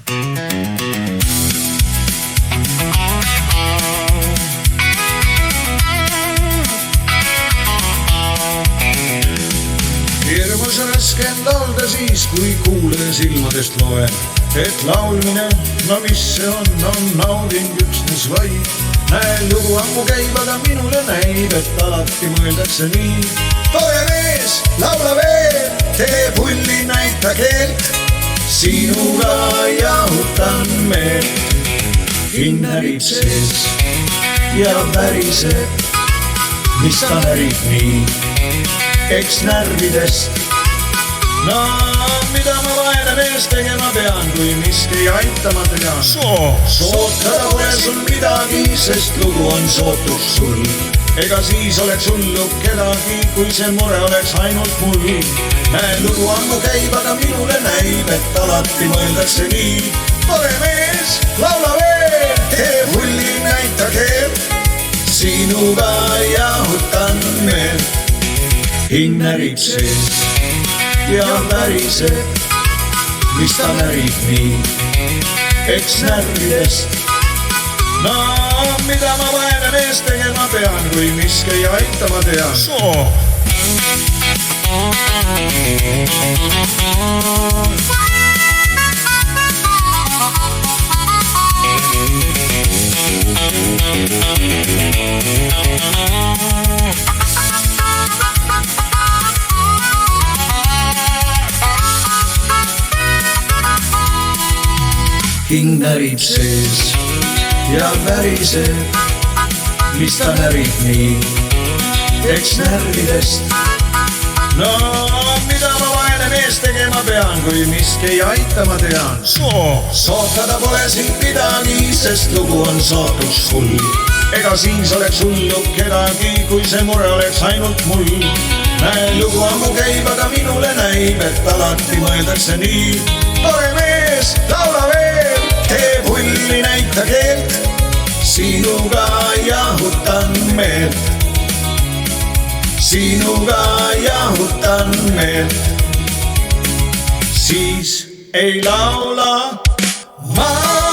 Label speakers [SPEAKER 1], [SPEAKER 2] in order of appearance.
[SPEAKER 1] Hirmus raske end laulda siis, kui kuulaja silmadest loen, et laulmine, no mis see on nauding üksnes vaid. Näen lugu ammu käib, aga minule näib, et alati mõeldakse nii. Tore mees, laula veel, tee pulli, näita keelt, sinuga jahutan meelt. Hing närib sees ja väriseb, mis ta närib nii, eks närvidest. No mida ma vaene mees tegema pean, kui miski aitama tean. Sootada pole sul midagi, sest lugu on sootus sul. Ega siis oleks hullu kedagi, kui see mure oleks ainult mul. Näen lugu ammu käib, aga minule näib, et alati mõeldakse nii. Tore mees, laula veel, tee pulli, näita keelt, sinuga jahutan meelt. Hing närib sees ja väriseb, mis ta närib nii, eks närvidest. No mida ma vaene mees tegema pean, kui miski aitama tean. Hing närib sees ja väriseb, mis ta närib nii, eks närvidest. No mida ma vaene mees tegema pean, kui miski aitama tean. Sootada pole siin midagi, sest lugu on sootus sul. Ega siis oleks hullu kedagi, kui see mure oleks ainult mul. Näen lugu ammu käib, aga minule näib, et alati mõeldakse nii. Tore mees, laula veel, tee pulli, näita keelt, sinuga jahutan meelt. Sinuga jahutan meelt, siis ei laula ma.